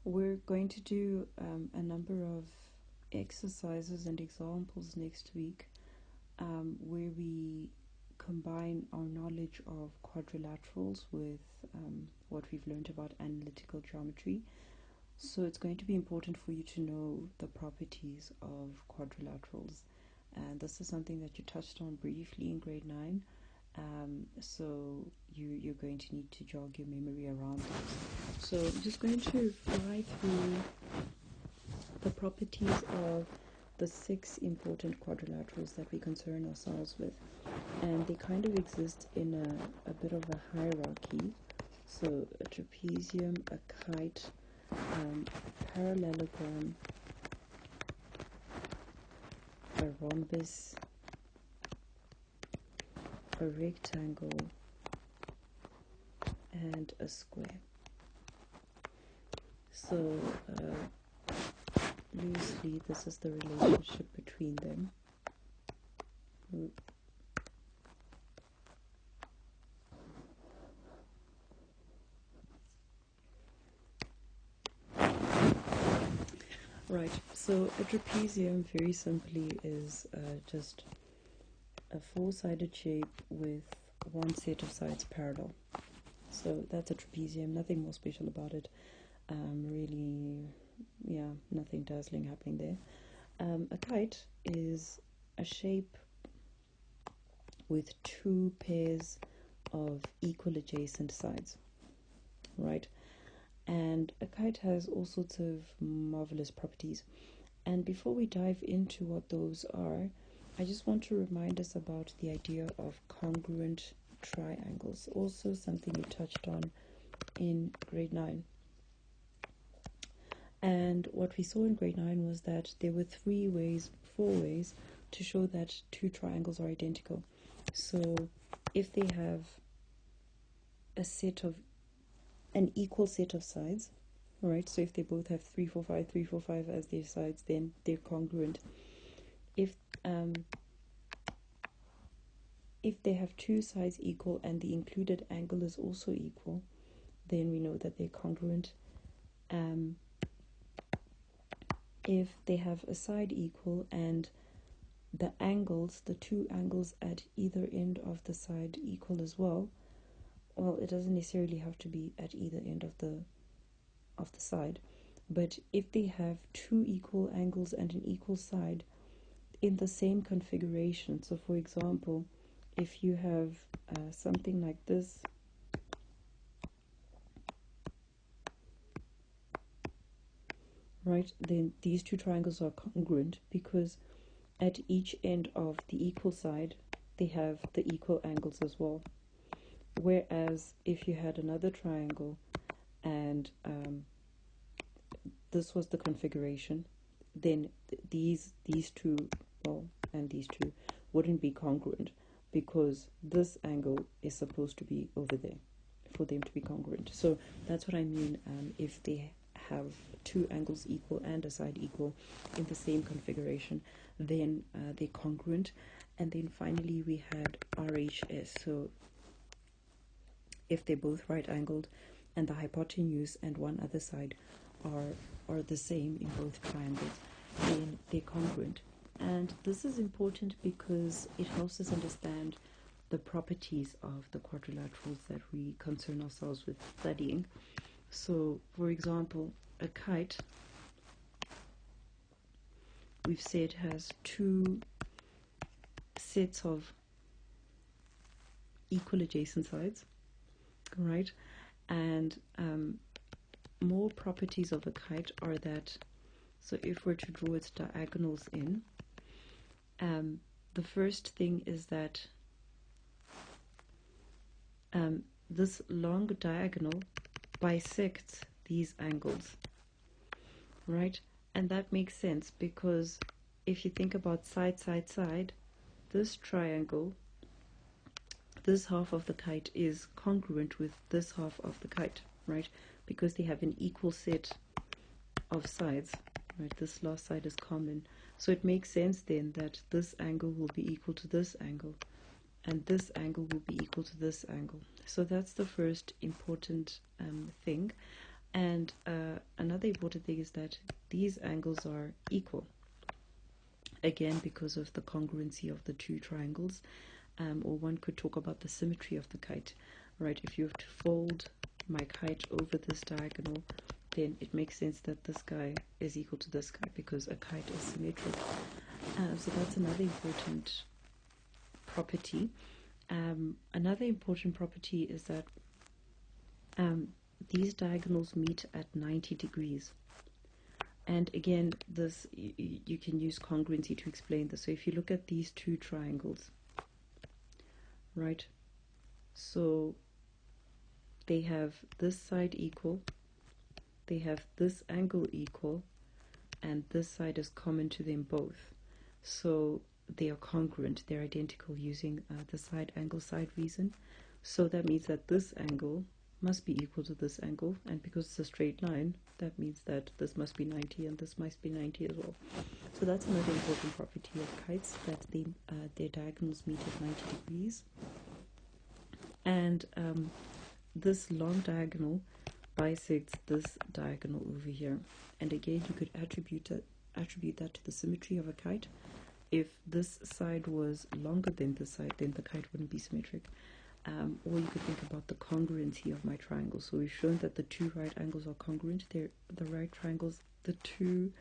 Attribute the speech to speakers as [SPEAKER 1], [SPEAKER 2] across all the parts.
[SPEAKER 1] We're going to do a number of exercises and examples next week where we combine our knowledge of quadrilaterals with what we've learned about analytical geometry. So it's going to be important for you to know the properties of quadrilaterals. And this is something that you touched on briefly in grade 9. So you're going to need to jog your memory around it. So I'm just going to fly through the properties of the 6 important quadrilaterals that we concern ourselves with. And they kind of exist in a bit of a hierarchy. So a trapezium, a kite, a parallelogram, a rhombus, a rectangle, and a square. So loosely, this is the relationship between them. Right, so a trapezium very simply is just a 4-sided shape with one set of sides parallel. So that's a trapezium, nothing more special about it. Really, nothing dazzling happening there. A kite is a shape with 2 pairs of equal adjacent sides, right? And a kite has all sorts of marvelous properties. And before we dive into what those are, I just want to remind us about the idea of congruent triangles, also something you touched on in grade 9. And what we saw in grade 9 was that there were 4 ways to show that 2 triangles are identical. So if they have an equal set of sides, right? So if they both have 3, 4, 5, 3, 4, 5 as their sides, then they're congruent. If they have 2 sides equal and the included angle is also equal, then we know that they're congruent. If they have a side equal and the 2 angles at either end of the side equal as well, it doesn't necessarily have to be at either end of the side, but if they have 2 equal angles and an equal side in the same configuration, so for example, if you have something like this, right, then these 2 triangles are congruent because at each end of the equal side they have the equal angles as well. Whereas if you had another triangle and this was the configuration, then these 2 and these 2 wouldn't be congruent because this angle is supposed to be over there for them to be congruent. So that's what I mean. If they have 2 angles equal and a side equal in the same configuration, then they're congruent. And then finally we had RHS. So if they're both right angled and the hypotenuse and one other side are the same in both triangles, then they're congruent. And this is important because it helps us understand the properties of the quadrilaterals that we concern ourselves with studying. So, for example, a kite, we've said, has 2 sets of equal adjacent sides, right? And more properties of a kite are that, so if we're to draw its diagonals in, the first thing is that this long diagonal bisects these angles, right? And that makes sense because if you think about side, side, side, this triangle, this half of the kite is congruent with this half of the kite, right? Because they have an equal set of sides, right? This last side is common. So it makes sense then that this angle will be equal to this angle and this angle will be equal to this angle. So that's the first important thing. And another another important thing is that these angles are equal. Again, because of the congruency of the two triangles, or one could talk about the symmetry of the kite, right? If you have to fold my kite over this diagonal, then it makes sense that this guy is equal to this guy because a kite is symmetric. So that's another important property. Another important property is that these diagonals meet at 90 degrees. And again, this you can use congruency to explain this. So if you look at these two triangles, right? So they have this side equal, they have this angle equal, and this side is common to them both. So they are congruent, they're identical using the side angle side reason. So that means that this angle must be equal to this angle, and because it's a straight line, that means that this must be 90 and this must be 90 as well. So that's another important property of kites, that their diagonals meet at 90 degrees. And this long diagonal bisects this diagonal over here. And again, you could attribute that to the symmetry of a kite. If this side was longer than this side, then the kite wouldn't be symmetric. Or you could think about the congruency of my triangle. So we've shown that the two right angles are congruent. The two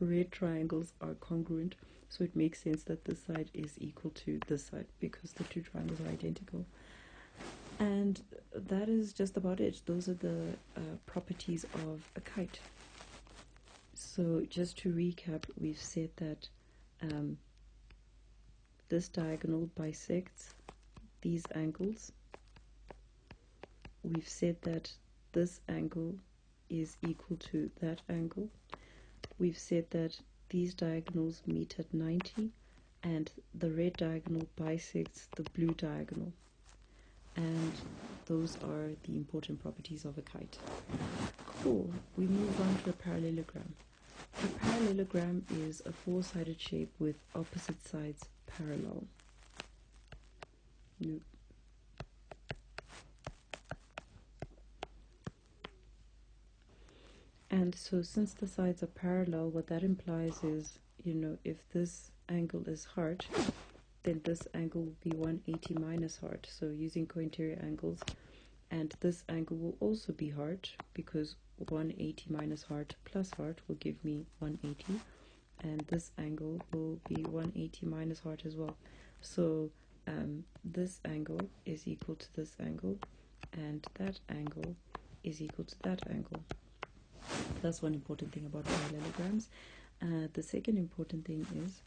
[SPEAKER 1] red triangles are congruent. So it makes sense that this side is equal to this side because the two triangles are identical. And that is just about it. Those are the properties of a kite. So just to recap, we've said that this diagonal bisects these angles. We've said that this angle is equal to that angle. We've said that these diagonals meet at 90 and the red diagonal bisects the blue diagonal. And those are the important properties of a kite. Cool. We move on to a parallelogram. A parallelogram is a four-sided shape with opposite sides parallel. Nope. And so since the sides are parallel, what that implies is, if this angle is hard, then this angle will be 180 minus hard. So using cointerior angles, and this angle will also be hard because 180 minus hard plus hard will give me 180, and this angle will be 180 minus hard as well. So this angle is equal to this angle, and that angle is equal to that angle. That's one important thing about parallelograms. The second important thing is,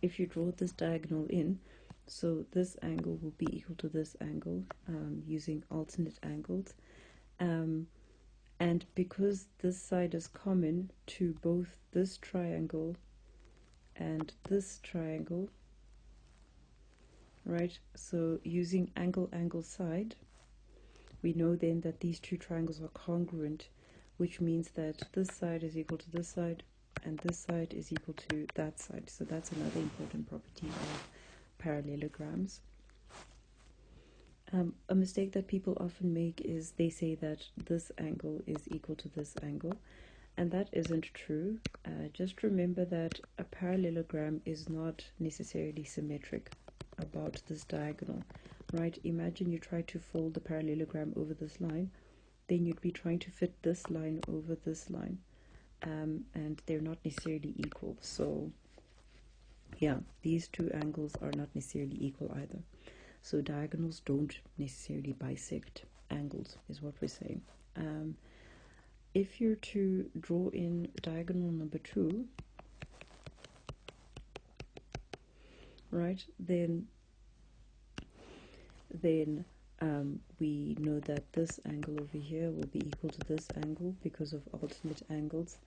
[SPEAKER 1] if you draw this diagonal in, so this angle will be equal to this angle using alternate angles. And because this side is common to both this triangle and this triangle, right? So using angle side, we know then that these two triangles are congruent, which means that this side is equal to this side and this side is equal to that side. So that's another important property of parallelograms. A mistake that people often make is they say that this angle is equal to this angle, and that isn't true. Just remember that a parallelogram is not necessarily symmetric about this diagonal, right? Imagine you try to fold the parallelogram over this line, then you'd be trying to fit this line over this line, and they're not necessarily equal. So yeah, these two angles are not necessarily equal either. So diagonals don't necessarily bisect angles, is what we're saying. If you're to draw in diagonal number 2, right, then we know that this angle over here will be equal to this angle because of alternate angles.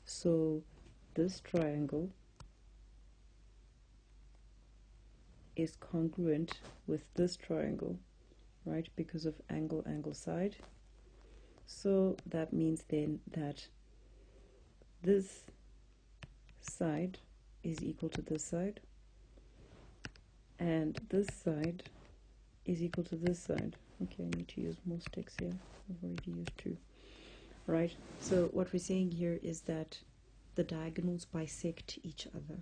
[SPEAKER 1] So this triangle is congruent with this triangle, right, because of angle side. So that means then that this side is equal to this side, and this side is equal to this side. Okay, I need to use more sticks here. I've already used 2. right? So what we're saying here is that the diagonals bisect each other.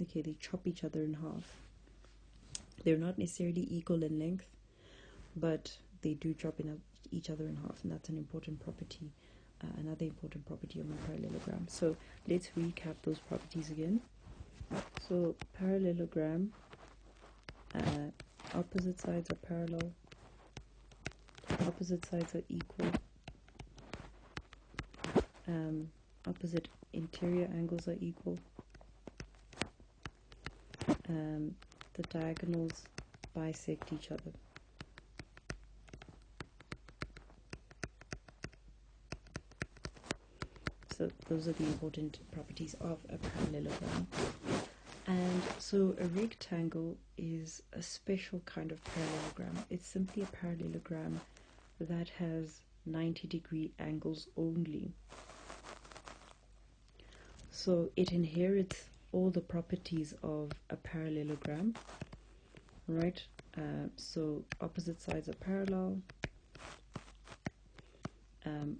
[SPEAKER 1] Okay, they chop each other in half. They're not necessarily equal in length, but they do chop in each other in half, and that's an important property, another important property of my parallelogram. So let's recap those properties again. So parallelogram, opposite sides are parallel, opposite sides are equal, opposite interior angles are equal, the diagonals bisect each other. So those are the important properties of a parallelogram. And so a rectangle is a special kind of parallelogram. It's simply a parallelogram that has 90-degree angles only. So it inherits all the properties of a parallelogram, right? So opposite sides are parallel,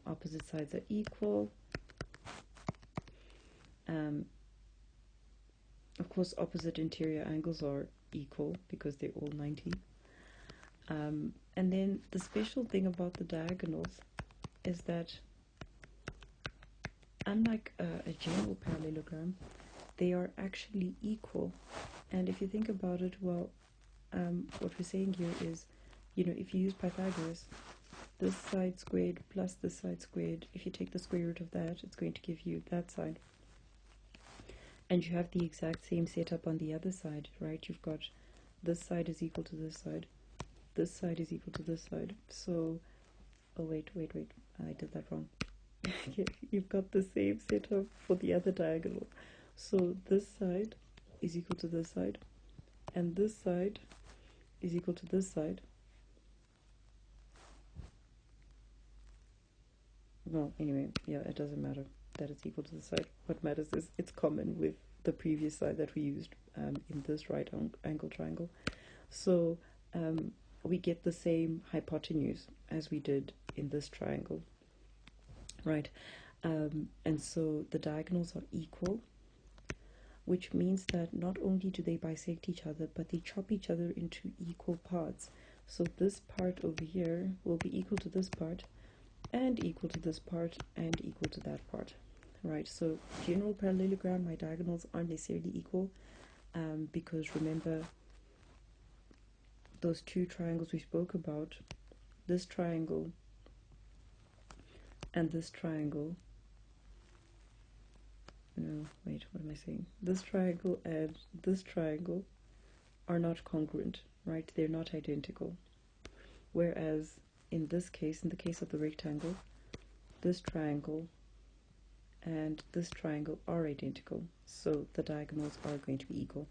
[SPEAKER 1] opposite sides are equal. Of course, opposite interior angles are equal because they're all 90. And then the special thing about the diagonals is that unlike a general parallelogram, they are actually equal. And if you think about it, well, what we're saying here is, if you use Pythagoras, this side squared plus this side squared, if you take the square root of that, it's going to give you that side. And you have the exact same setup on the other side, right? You've got this side is equal to this side is equal to this side. So, oh wait, I did that wrong. You've got the same setup for the other diagonal. So this side is equal to this side, and this side is equal to this side. Well, anyway, yeah, it doesn't matter that it's equal to the side. What matters is it's common with the previous side that we used in this right angle triangle. So we get the same hypotenuse as we did in this triangle, right? And so the diagonals are equal, which means that not only do they bisect each other, but they chop each other into equal parts. So this part over here will be equal to this part, and equal to this part, and equal to that part, right? So general parallelogram, my diagonals aren't necessarily equal, because remember those two triangles we spoke about, this triangle and this triangle. No, wait, what am I saying? This triangle and this triangle are not congruent, right? They're not identical. Whereas in this case, in the case of the rectangle, this triangle and this triangle are identical, so the diagonals are going to be equal.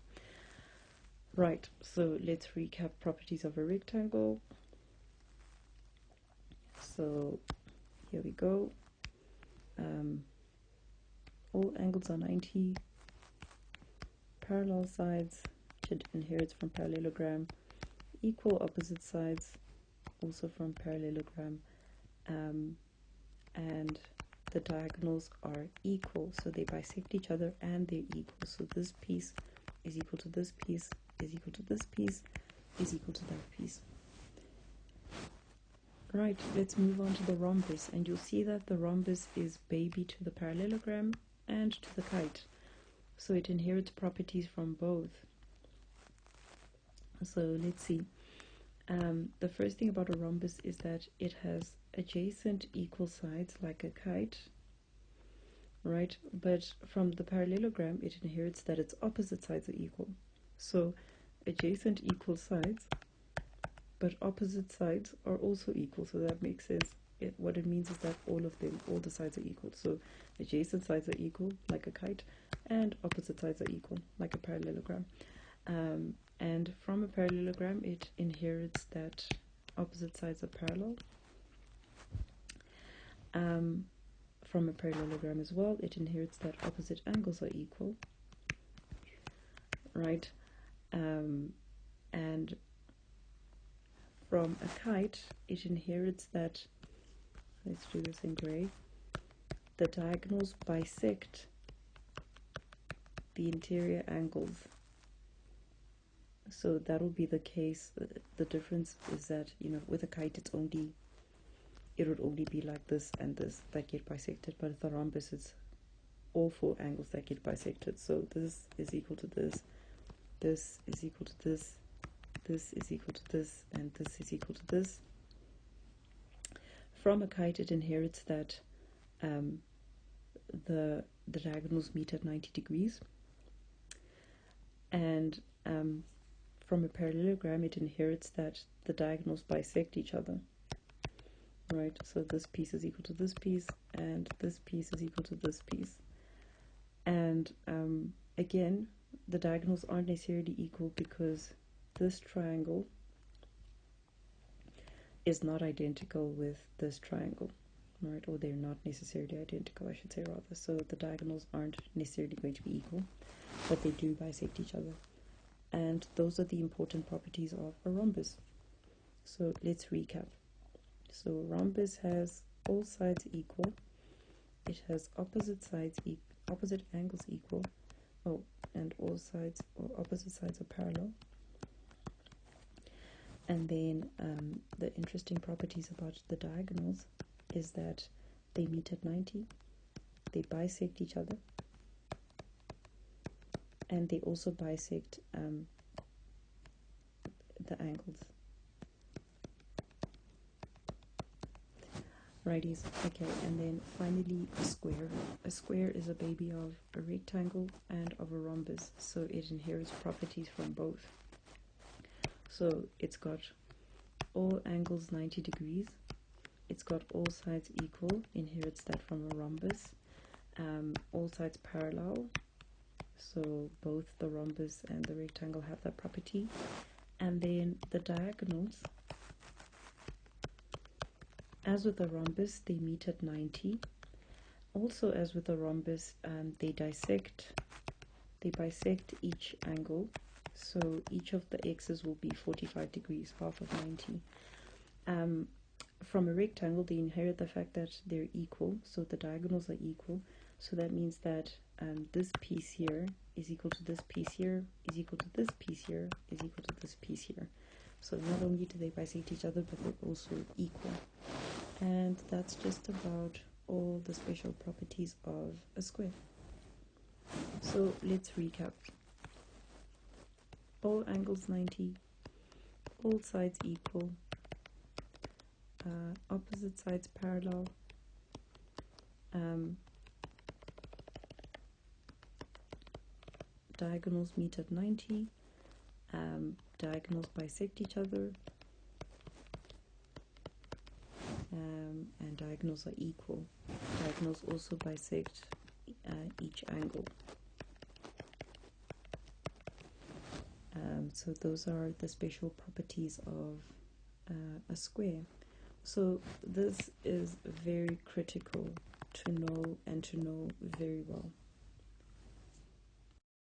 [SPEAKER 1] Right, so let's recap properties of a rectangle. So here we go. All angles are 90. Parallel sides, which inherits from parallelogram. Equal opposite sides, also from parallelogram. And the diagonals are equal, so they bisect each other and they're equal. So this piece is equal to this piece, is equal to this piece, is equal to that piece. Right, let's move on to the rhombus, and you'll see that the rhombus is baby to the parallelogram and to the kite. So it inherits properties from both. So let's see. The first thing about a rhombus is that it has adjacent equal sides like a kite, right? But from the parallelogram, it inherits that its opposite sides are equal. So adjacent equal sides, but opposite sides are also equal, so that makes sense. What it means is that all the sides are equal. So adjacent sides are equal, like a kite, and opposite sides are equal, like a parallelogram. And from a parallelogram, it inherits that opposite sides are parallel. From a parallelogram as well, it inherits that opposite angles are equal, right? And from a kite, it inherits that, let's do this in gray, the diagonals bisect the interior angles. So that will be the case. The difference is that, you know, with a kite it would only be like this and this that get bisected, but with a rhombus it's all four angles that get bisected. So this is equal to this is equal to this is equal to this, and this is equal to this. From a kite it inherits that the diagonals meet at 90 degrees, and from a parallelogram it inherits that the diagonals bisect each other, right? So this piece is equal to this piece, and this piece is equal to this piece. And again, the diagonals aren't necessarily equal because this triangle is not identical with this triangle, right? Or they're not necessarily identical, I should say, rather. So the diagonals aren't necessarily going to be equal, but they do bisect each other. And those are the important properties of a rhombus. So let's recap. So a rhombus has all sides equal. It has opposite angles equal. Oh, and all sides or opposite sides are parallel. And then the interesting properties about the diagonals is that they meet at 90, they bisect each other, and they also bisect the angles. Righties. Okay, and then finally a square. A square is a baby of a rectangle and of a rhombus, so it inherits properties from both. So it's got all angles 90 degrees, it's got all sides equal, inherits that from a rhombus, all sides parallel, so both the rhombus and the rectangle have that property, and then the diagonals, as with the rhombus, they meet at 90. Also, as with the rhombus, they bisect each angle, so each of the x's will be 45 degrees, half of 90. From a rectangle, they inherit the fact that they're equal, so the diagonals are equal, so that means that this piece here is equal to this piece here, is equal to this piece here, is equal to this piece here. So not only do they bisect each other, but they're also equal. And that's just about all the special properties of a square. So let's recap. All angles 90, all sides equal, opposite sides parallel, diagonals meet at 90, diagonals bisect each other, and diagonals are equal. Diagonals also bisect each angle. So those are the special properties of a square. So this is very critical to know and to know very well.